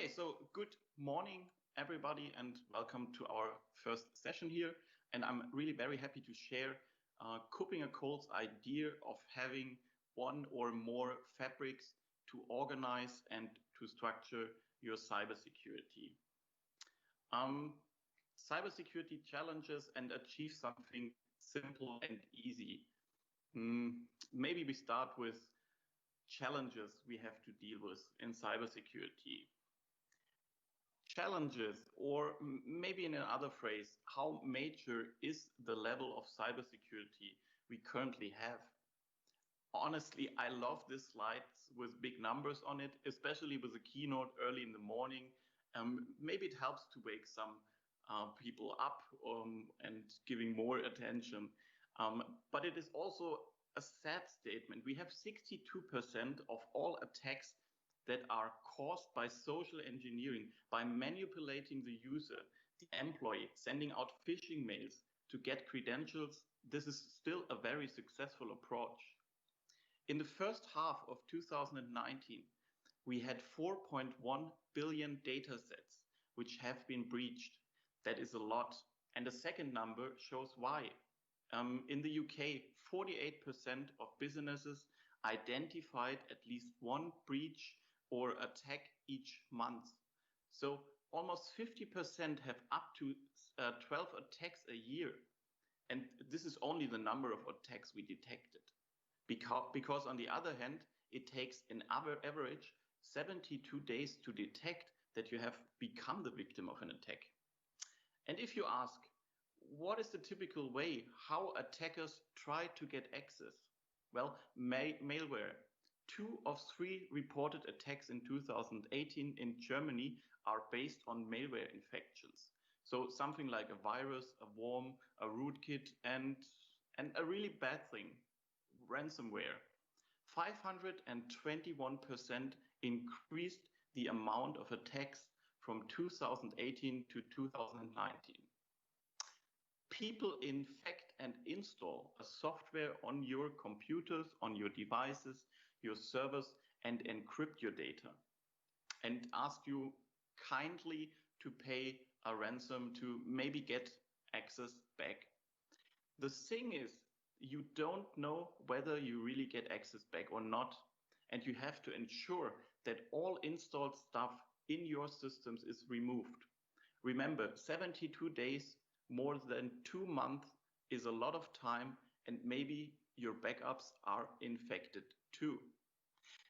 Okay, so good morning, everybody, and welcome to our first session here. And I'm really very happy to share KuppingerCole's idea of having one or more fabrics to organize and to structure your cybersecurity. Cybersecurity challenges and achieve something simple and easy. Maybe we start with challenges we have to deal with in cybersecurity. Challenges, or maybe in another phrase, how major is the level of cybersecurity we currently have? Honestly, I love this slide with big numbers on it, especially with a keynote early in the morning. Maybe it helps to wake some people up and giving more attention. But it is also a sad statement. We have 62% of all attacks that are caused by social engineering, by manipulating the user, the employee, sending out phishing mails to get credentials. This is still a very successful approach. In the first half of 2019, we had 4.1 billion data sets which have been breached. That is a lot. And the second number shows why. In the UK, 48% of businesses identified at least one breach or attack each month. So almost 50% have up to 12 attacks a year. And this is only the number of attacks we detected. Because on the other hand, it takes an average 72 days to detect that you have become the victim of an attack. And if you ask, what is the typical way how attackers try to get access? Well, malware. 2 of 3 reported attacks in 2018 in Germany are based on malware infections. So something like a virus, a worm, a rootkit, and a really bad thing, ransomware. 521% increased the amount of attacks from 2018 to 2019. People infect and install a software on your computers, on your devices, your servers, and encrypt your data and ask you kindly to pay a ransom to maybe get access back. The thing is, you don't know whether you really get access back or not, and you have to ensure that all installed stuff in your systems is removed. Remember, 72 days, more than 2 months is a lot of time, and maybe your backups are infected too.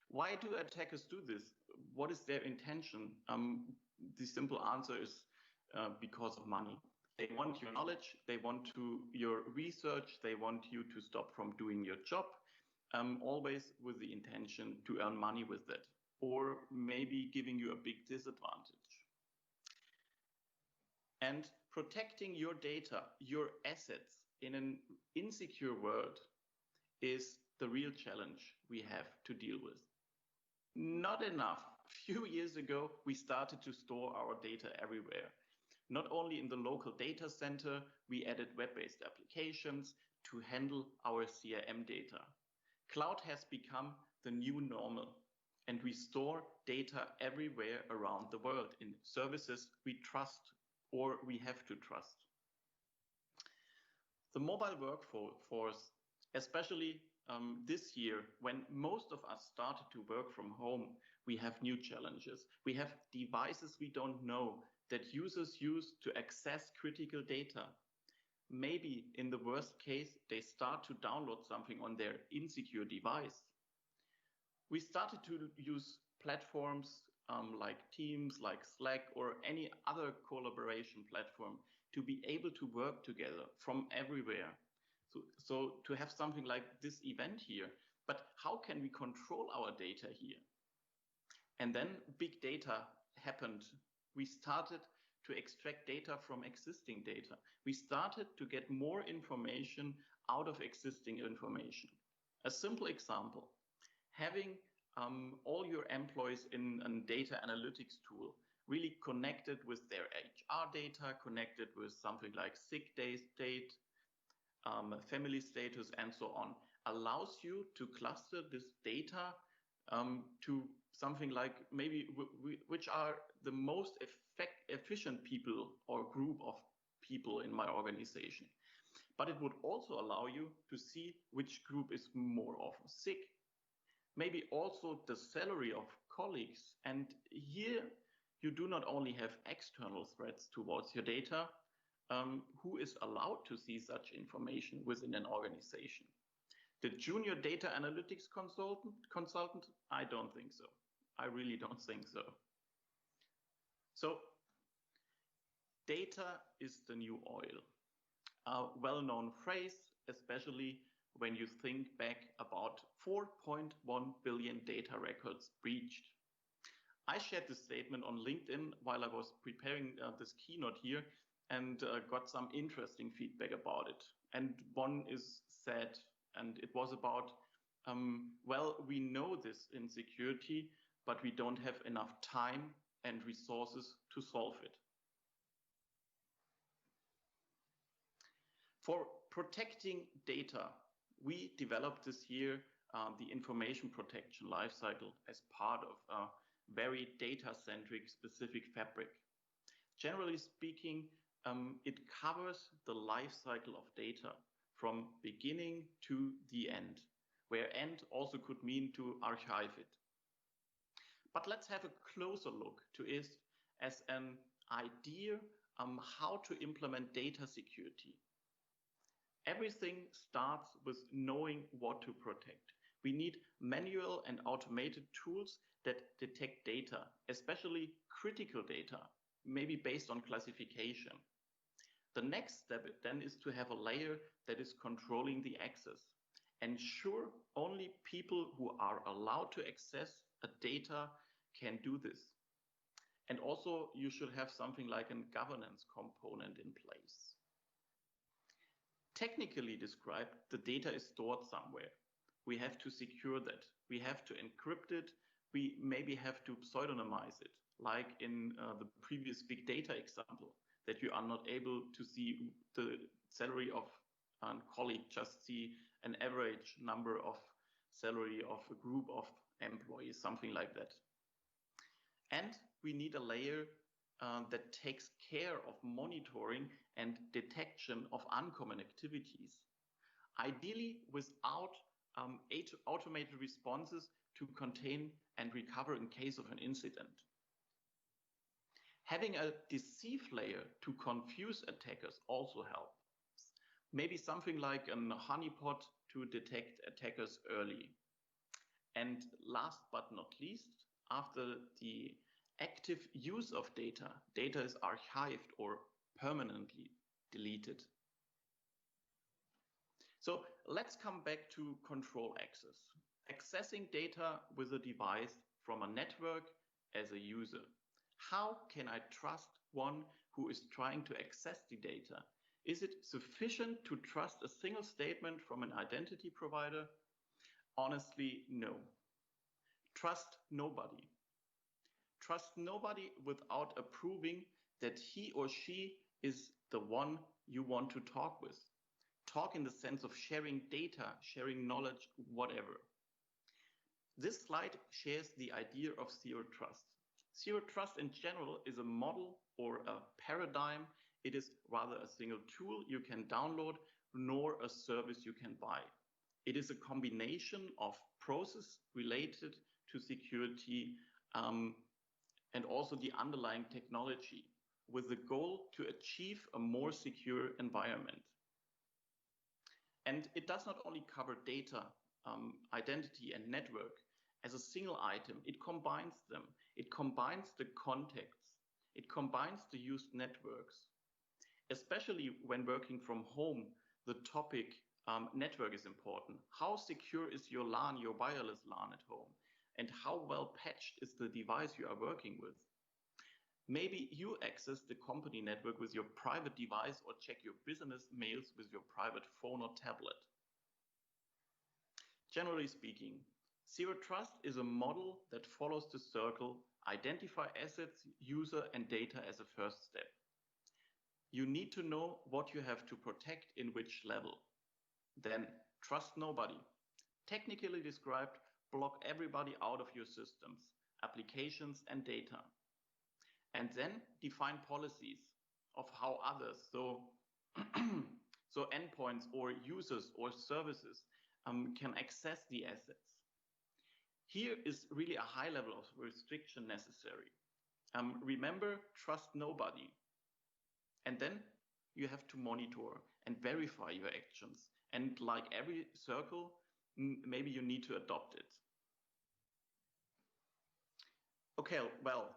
Why do attackers do this? What is their intention? The simple answer is because of money. They want your knowledge, they want your research, they want you to stop from doing your job, always with the intention to earn money with it, or maybe giving you a big disadvantage. And protecting your data, your assets in an insecure world is the real challenge we have to deal with. Not enough. A few years ago, we started to store our data everywhere. Not only in the local data center, we added web-based applications to handle our CRM data. Cloud has become the new normal, and we store data everywhere around the world in services we trust or we have to trust. The mobile workforce, especially this year, when most of us started to work from home, we have new challenges. We have devices we don't know that users use to access critical data. Maybe in the worst case, they start to download something on their insecure device. We started to use platforms like Teams, like Slack, or any other collaboration platform to be able to work together from everywhere. So to have something like this event here, but how can we control our data here? And then big data happened. We started to extract data from existing data. We started to get more information out of existing information. A simple example, having all your employees in a data analytics tool really connected with their HR data, connected with something like sick days date, family status, and so on, allows you to cluster this data to something like maybe which are the most efficient people or group of people in my organization. But it would also allow you to see which group is more often sick, maybe also the salary of colleagues. And here you do not only have external threats towards your data, who is allowed to see such information within an organization? The junior data analytics consultant? I don't think so. I really don't think so. So data is the new oil. A well-known phrase, especially when you think back about 4.1 billion data records breached. I shared this statement on LinkedIn while I was preparing this keynote here and got some interesting feedback about it. And one is said, and it was about, well, we know this in security, but we don't have enough time and resources to solve it. For protecting data, we developed this year the information protection lifecycle as part of a very data-centric specific fabric. Generally speaking, it covers the lifecycle of data from beginning to the end, where end also could mean to archive it. But let's have a closer look to it as an idea how to implement data security. Everything starts with knowing what to protect. We need manual and automated tools that detect data, especially critical data, maybe based on classification. The next step then is to have a layer that is controlling the access. Ensure only people who are allowed to access a data can do this. And also you should have something like a governance component in place. Technically described, the data is stored somewhere. We have to secure that. We have to encrypt it. We maybe have to pseudonymize it, like in the previous big data example, that you are not able to see the salary of a colleague, just see an average number of salary of a group of employees, something like that. And we need a layer that takes care of monitoring and detection of uncommon activities, ideally without automated responses to contain and recover in case of an incident. Having a deceive layer to confuse attackers also helps. Maybe something like a honeypot to detect attackers early. And last but not least, after the active use of data, data is archived or permanently deleted. So let's come back to control access. Accessing data with a device from a network as a user. How can I trust one who is trying to access the data? Is it sufficient to trust a single statement from an identity provider? Honestly, no. Trust nobody. Trust nobody without approving that he or she is the one you want to talk with. Talk in the sense of sharing data, sharing knowledge, whatever. This slide shares the idea of zero trust. Zero trust in general is a model or a paradigm. It is rather a single tool you can download, nor a service you can buy. It is a combination of process related to security and also the underlying technology with the goal to achieve a more secure environment. And it does not only cover data, identity and network as a single item, it combines them. It combines the contexts. It combines the used networks. Especially when working from home, the topic network is important. How secure is your LAN, your wireless LAN at home? And how well patched is the device you are working with? Maybe you access the company network with your private device or check your business mails with your private phone or tablet. Generally speaking, zero trust is a model that follows the circle, identify assets, user and data as a first step. You need to know what you have to protect in which level. Then trust nobody. Technically described, block everybody out of your systems, applications and data. And then define policies of how others, so endpoints or users or services can access the assets. Here is really a high level of restriction necessary. Remember, trust nobody. And then you have to monitor and verify your actions. And like every circle, maybe you need to adopt it. Okay, well,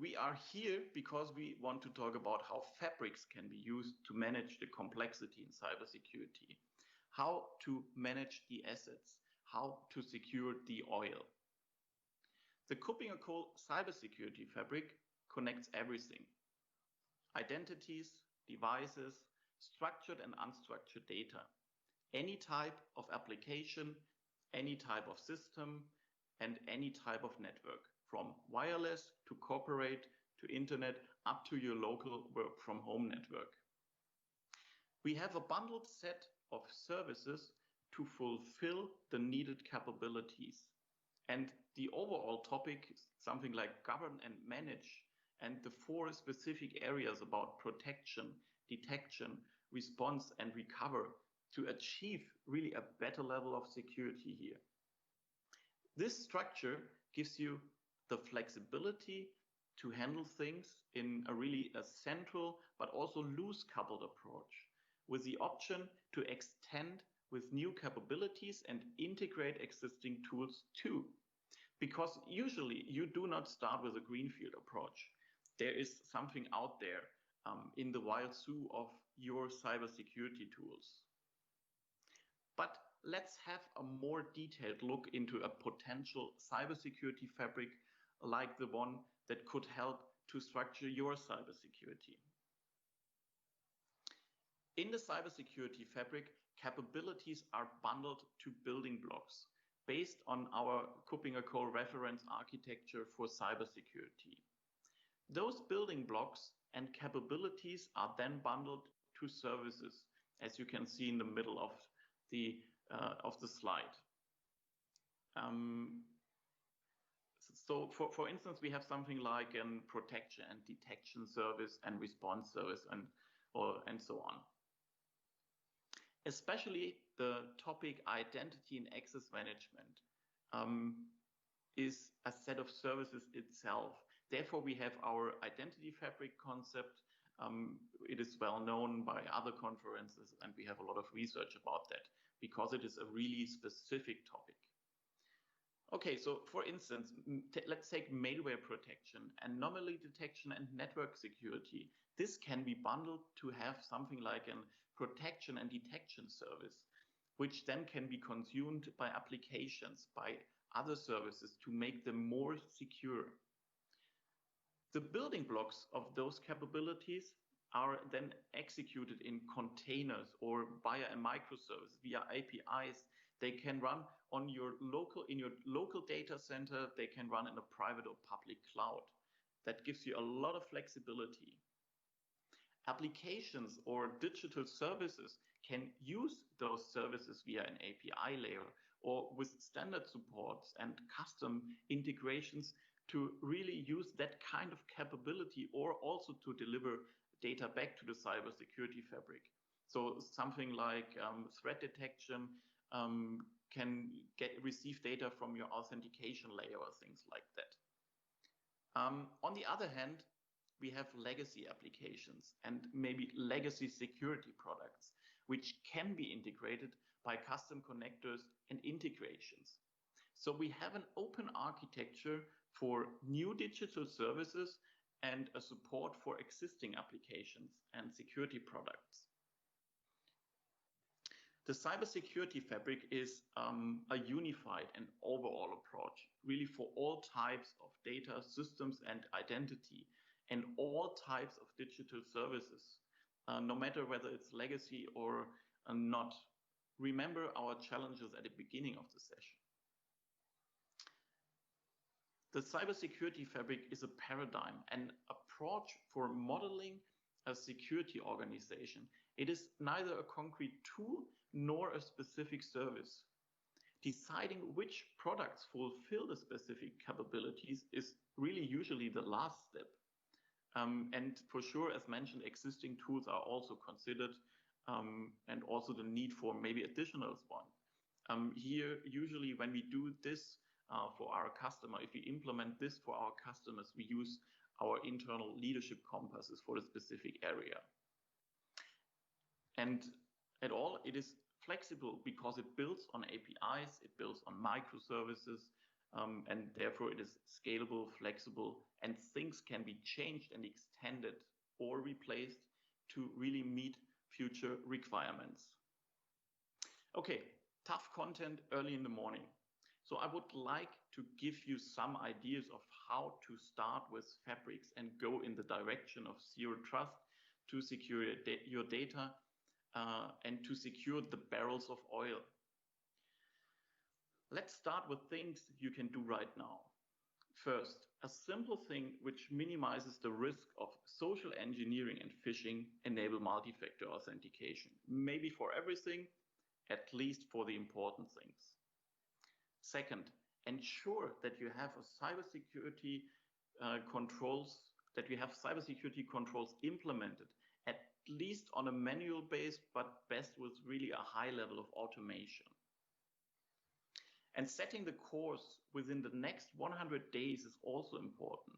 we are here because we want to talk about how fabrics can be used to manage the complexity in cybersecurity, how to manage the assets, how to secure the oil. The KuppingerCole Cybersecurity Fabric connects everything: identities, devices, structured and unstructured data, any type of application, any type of system, and any type of network, from wireless to corporate to internet up to your local work from home network. We have a bundled set of services to fulfill the needed capabilities. And the overall topic is something like govern and manage, and the 4 specific areas about protection, detection, response, and recover to achieve really a better level of security here. This structure gives you the flexibility to handle things in a really central but also loose coupled approach, with the option to extend with new capabilities and integrate existing tools too. Because usually you do not start with a greenfield approach. There is something out there in the wild zoo of your cybersecurity tools. But let's have a more detailed look into a potential cybersecurity fabric like the one that could help to structure your cybersecurity. In the cybersecurity fabric, capabilities are bundled to building blocks based on our KuppingerCole reference architecture for cybersecurity. Those building blocks and capabilities are then bundled to services, as you can see in the middle of the slide. So for instance, we have something like a protection and detection service and response service and so on. Especially the topic identity and access management is a set of services itself. Therefore, we have our identity fabric concept. It is well known by other conferences, and we have a lot of research about that because it is a really specific topic. Okay, so for instance, let's take malware protection, anomaly detection, and network security. This can be bundled to have something like a protection and detection service, which then can be consumed by applications, by other services to make them more secure. The building blocks of those capabilities are then executed in containers or via a microservice, via APIs. They can run in your local data center. They can run in a private or public cloud. That gives you a lot of flexibility. Applications or digital services can use those services via an API layer or with standard supports and custom integrations to really use that kind of capability, or also to deliver data back to the cybersecurity fabric. So something like threat detection can receive data from your authentication layer or things like that. On the other hand, we have legacy applications and maybe legacy security products, which can be integrated by custom connectors and integrations. So we have an open architecture for new digital services and a support for existing applications and security products. The cybersecurity fabric is a unified and overall approach, really for all types of data, systems, and identity, and all types of digital services, no matter whether it's legacy or not. Remember our challenges at the beginning of the session. The cybersecurity fabric is a paradigm, an approach for modeling a security organization. It is neither a concrete tool nor a specific service. Deciding which products fulfill the specific capabilities is really usually the last step. And for sure, as mentioned, existing tools are also considered, and also the need for maybe additional one. Here, usually when we do this for our customer, if we implement this for our customers, we use our internal leadership compasses for the specific area. And at all, it is flexible because it builds on APIs, it builds on microservices, and therefore it is scalable, flexible, and things can be changed and extended or replaced to really meet future requirements. Okay, tough content early in the morning. So I would like to give you some ideas of how to start with fabrics and go in the direction of zero trust to secure your data and to secure the barrels of oil. Let's start with things you can do right now. First, a simple thing which minimizes the risk of social engineering and phishing enable multi-factor authentication. Maybe for everything, at least for the important things. Second, ensure that you have cybersecurity controls implemented, at least on a manual base, but best with really a high level of automation. And setting the course within the next 100 days is also important.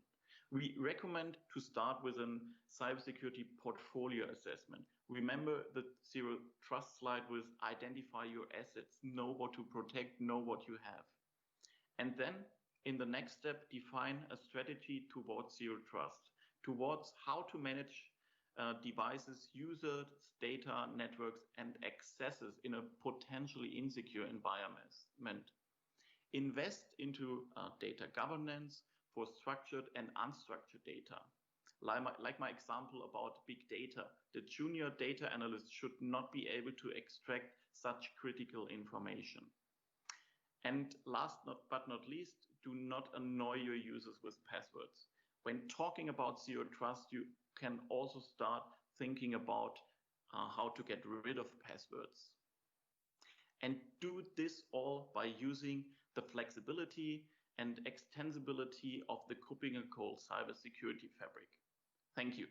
We recommend to start with a cybersecurity portfolio assessment. Remember the zero trust slide with identify your assets, know what to protect, know what you have. And then in the next step, define a strategy towards zero trust, towards how to manage devices, users, data, networks, and accesses in a potentially insecure environment. Invest into data governance for structured and unstructured data. Like my example about big data, the junior data analyst should not be able to extract such critical information. And last but not least, do not annoy your users with passwords. When talking about zero trust, you can also start thinking about how to get rid of passwords. And do this all by using the flexibility and extensibility of the KuppingerCole Cybersecurity Fabric. Thank you.